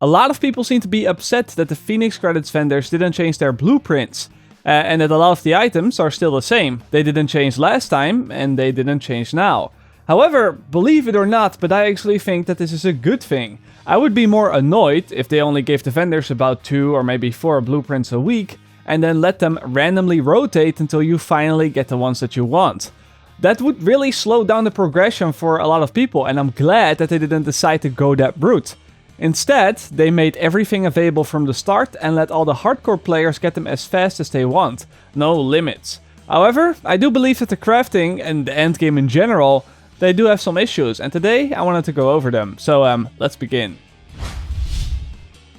A lot of people seem to be upset that the Phoenix Credits vendors didn't change their blueprints, and that a lot of the items are still the same. They didn't change last time, and they didn't change now. However, believe it or not, but I actually think that this is a good thing. I would be more annoyed if they only gave the vendors about 2 or maybe 4 blueprints a week, and then let them randomly rotate until you finally get the ones that you want. That would really slow down the progression for a lot of people, and I'm glad that they didn't decide to go that route. Instead, they made everything available from the start and let all the hardcore players get them as fast as they want. No limits. However, I do believe that the crafting and the endgame in general, they do have some issues, and today I wanted to go over them. So let's begin.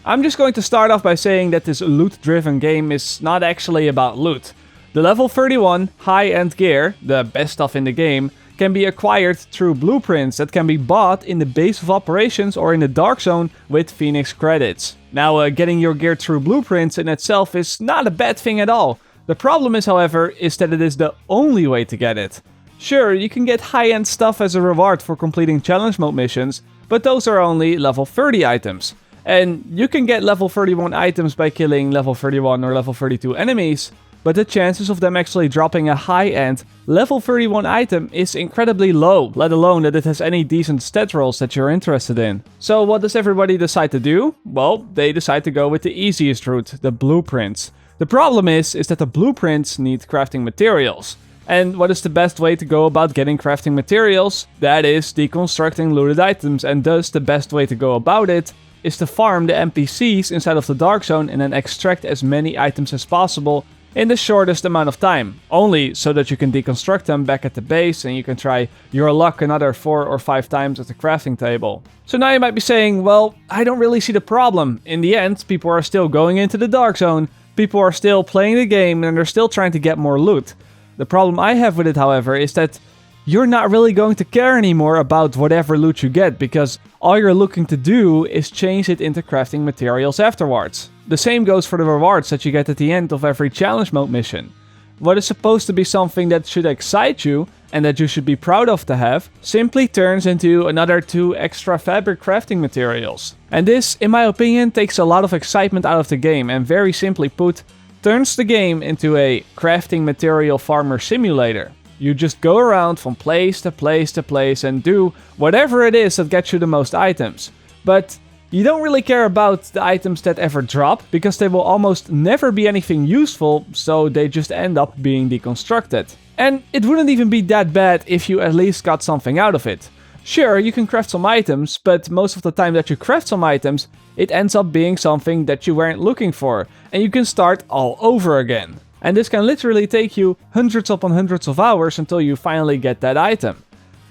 I'm just going to start off by saying that this loot-driven game is not actually about loot. The level 31 high-end gear, the best stuff in the game, can be acquired through blueprints that can be bought in the base of operations or in the Dark Zone with Phoenix credits. Now, getting your gear through blueprints in itself is not a bad thing at all. The problem is, however, is that it is the only way to get it. Sure, you can get high-end stuff as a reward for completing challenge mode missions, but those are only level 30 items. And you can get level 31 items by killing level 31 or level 32 enemies, but the chances of them actually dropping a high-end level 31 item is incredibly low, let alone that it has any decent stat rolls that you're interested in. So what does everybody decide to do? Well, they decide to go with the easiest route, the blueprints. The problem is that the blueprints need crafting materials. And what is the best way to go about getting crafting materials? That is deconstructing looted items, and thus the best way to go about it is to farm the NPCs inside of the Dark Zone and then extract as many items as possible in the shortest amount of time, only so that you can deconstruct them back at the base and you can try your luck another 4 or 5 times at the crafting table. So now you might be saying, well, I don't really see the problem. In the end, people are still going into the Dark Zone, people are still playing the game, and they're still trying to get more loot. The problem I have with it, however, is that you're not really going to care anymore about whatever loot you get, because all you're looking to do is change it into crafting materials afterwards. The same goes for the rewards that you get at the end of every challenge mode mission. What is supposed to be something that should excite you and that you should be proud of to have, simply turns into another 2 extra fabric crafting materials. And this, in my opinion, takes a lot of excitement out of the game, and very simply put, turns the game into a crafting material farmer simulator. You just go around from place to place to place and do whatever it is that gets you the most items. But you don't really care about the items that ever drop, because they will almost never be anything useful, so they just end up being deconstructed. And it wouldn't even be that bad if you at least got something out of it. Sure, you can craft some items, but most of the time that you craft some items, it ends up being something that you weren't looking for, and you can start all over again. And this can literally take you hundreds upon hundreds of hours until you finally get that item.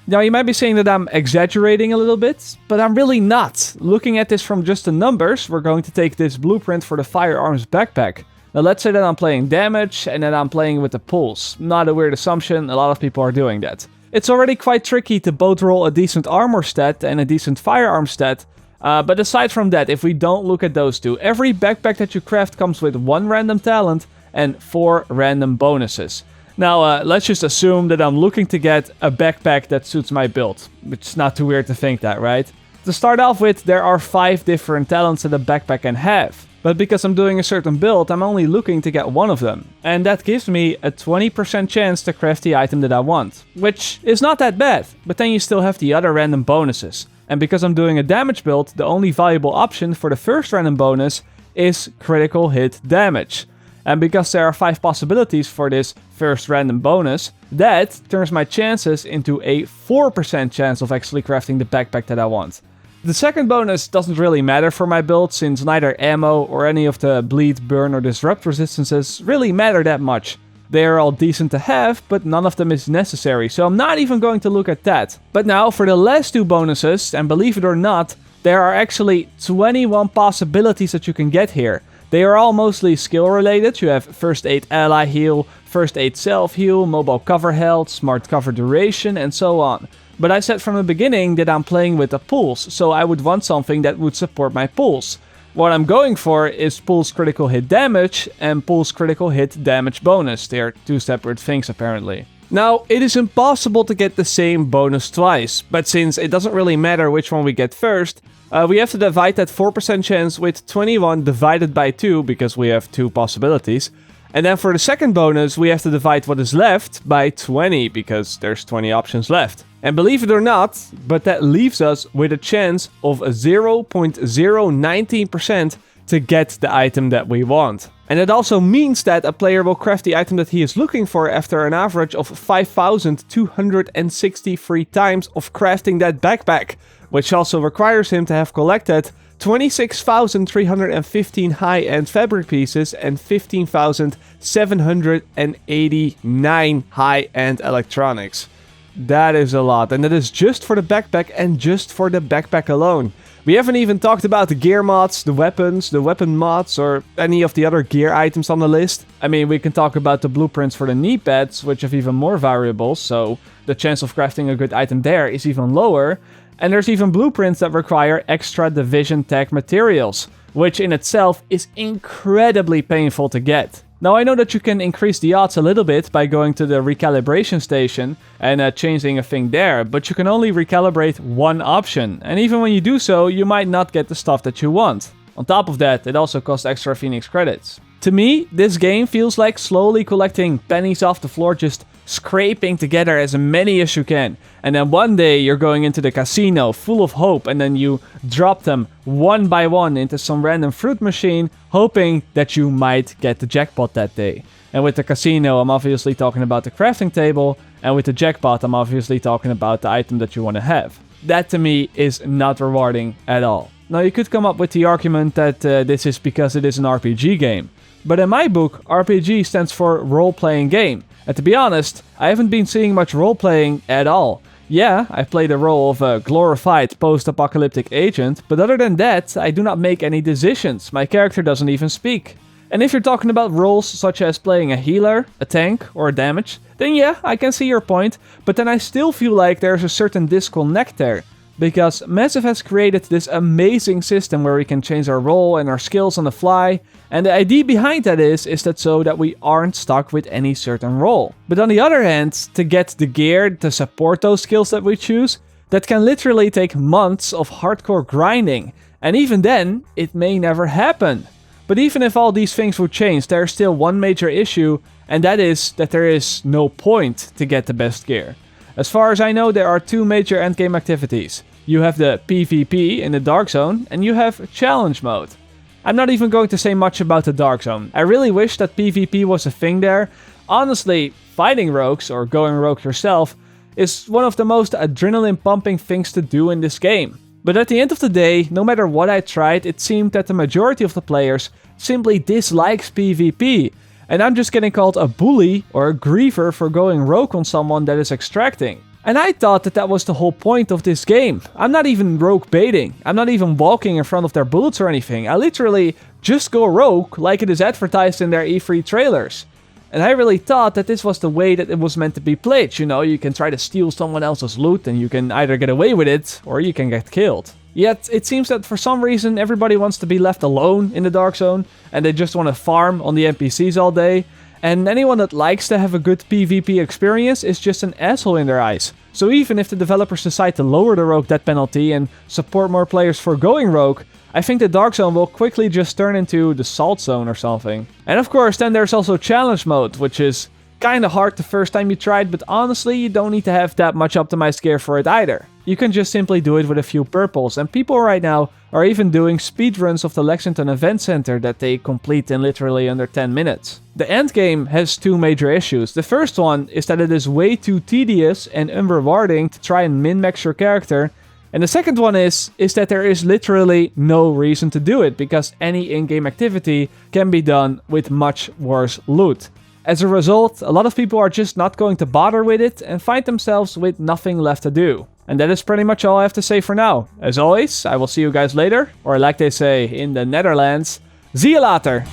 Now, you might be saying that I'm exaggerating a little bit, but I'm really not. Looking at this from just the numbers, we're going to take this blueprint for the firearms backpack. Now, let's say that I'm playing damage and that I'm playing with the pulse. Not a weird assumption, a lot of people are doing that. It's already quite tricky to both roll a decent armor stat and a decent firearm stat, but aside from that, if we don't look at those two, every backpack that you craft comes with 1 random talent and 4 random bonuses. Now, let's just assume that I'm looking to get a backpack that suits my build, which is not too weird to think that, right? To start off with, there are 5 different talents that a backpack can have, but because I'm doing a certain build, I'm only looking to get 1 of them, and that gives me a 20% chance to craft the item that I want, which is not that bad, but then you still have the other random bonuses. And because I'm doing a damage build, the only valuable option for the first random bonus is critical hit damage. And because there are 5 possibilities for this first random bonus, that turns my chances into a 4% chance of actually crafting the backpack that I want. The second bonus doesn't really matter for my build, since neither ammo or any of the bleed, burn or disrupt resistances really matter that much. They are all decent to have, but none of them is necessary, so I'm not even going to look at that. But now for the last 2 bonuses, and believe it or not, there are actually 21 possibilities that you can get here. They are all mostly skill related. You have first aid ally heal, first aid self heal, mobile cover health, smart cover duration, and so on. But I said from the beginning that I'm playing with a pulse, so I would want something that would support my pulse. What I'm going for is pulse critical hit damage and pulse critical hit damage bonus. They are 2 separate things apparently. Now, it is impossible to get the same bonus twice, but since it doesn't really matter which one we get first, we have to divide that 4% chance with 21 divided by 2, because we have 2 possibilities. And then for the second bonus, we have to divide what is left by 20, because there's 20 options left. And believe it or not, but that leaves us with a chance of 0.019% to get the item that we want. And it also means that a player will craft the item that he is looking for after an average of 5,263 times of crafting that backpack, which also requires him to have collected 26,315 high-end fabric pieces and 15,789 high-end electronics. That is a lot, and that is just for the backpack and just for the backpack alone. We haven't even talked about the gear mods, the weapons, the weapon mods, or any of the other gear items on the list. I mean, we can talk about the blueprints for the knee pads, which have even more variables, so the chance of crafting a good item there is even lower. And there's even blueprints that require extra division tag materials, which in itself is incredibly painful to get. Now, I know that you can increase the odds a little bit by going to the recalibration station and changing a thing there, but you can only recalibrate one option, and even when you do so, you might not get the stuff that you want. On top of that, it also costs extra Phoenix credits. To me, this game feels like slowly collecting pennies off the floor, just scraping together as many as you can. And then one day you're going into the casino full of hope, and then you drop them one by one into some random fruit machine, hoping that you might get the jackpot that day. And with the casino, I'm obviously talking about the crafting table, and with the jackpot, I'm obviously talking about the item that you want to have. That to me is not rewarding at all. Now, you could come up with the argument that this is because it is an RPG game. But in my book, RPG stands for role-playing game. And to be honest, I haven't been seeing much role-playing at all. Yeah, I play the role of a glorified post-apocalyptic agent, but other than that, I do not make any decisions. My character doesn't even speak. And if you're talking about roles such as playing a healer, a tank, or a damage, then yeah, I can see your point, but then I still feel like there's a certain disconnect there. Because Massive has created this amazing system where we can change our role and our skills on the fly, and the idea behind that is that so that we aren't stuck with any certain role. But on the other hand, to get the gear to support those skills that we choose, that can literally take months of hardcore grinding, and even then, it may never happen. But even if all these things would change, there's still one major issue, and that is that there is no point to get the best gear. As far as I know, there are 2 major endgame activities. You have the PvP in the Dark Zone, and you have Challenge Mode. I'm not even going to say much about the Dark Zone. I really wish that PvP was a thing there. Honestly, fighting rogues, or going rogue yourself, is one of the most adrenaline-pumping things to do in this game. But at the end of the day, no matter what I tried, it seemed that the majority of the players simply dislikes PvP. And I'm just getting called a bully or a griever for going rogue on someone that is extracting. And I thought that that was the whole point of this game. I'm not even rogue baiting. I'm not even walking in front of their bullets or anything. I literally just go rogue like it is advertised in their E3 trailers. And I really thought that this was the way that it was meant to be played. You know, you can try to steal someone else's loot and you can either get away with it or you can get killed. Yet, it seems that for some reason everybody wants to be left alone in the Dark Zone and they just want to farm on the NPCs all day. And anyone that likes to have a good PvP experience is just an asshole in their eyes. So even if the developers decide to lower the rogue death penalty and support more players for going rogue, I think the Dark Zone will quickly just turn into the Salt Zone or something. And of course, then there's also Challenge Mode, which is kinda hard the first time you try it, but honestly, you don't need to have that much optimized gear for it either. You can just simply do it with a few purples, and people right now are even doing speedruns of the Lexington Event Center that they complete in literally under 10 minutes. The endgame has 2 major issues. The first one is that it is way too tedious and unrewarding to try and min-max your character. And the second one is that there is literally no reason to do it, because any in-game activity can be done with much worse loot. As a result, a lot of people are just not going to bother with it and find themselves with nothing left to do. And that is pretty much all I have to say for now. As always, I will see you guys later, or like they say in the Netherlands, zie je later!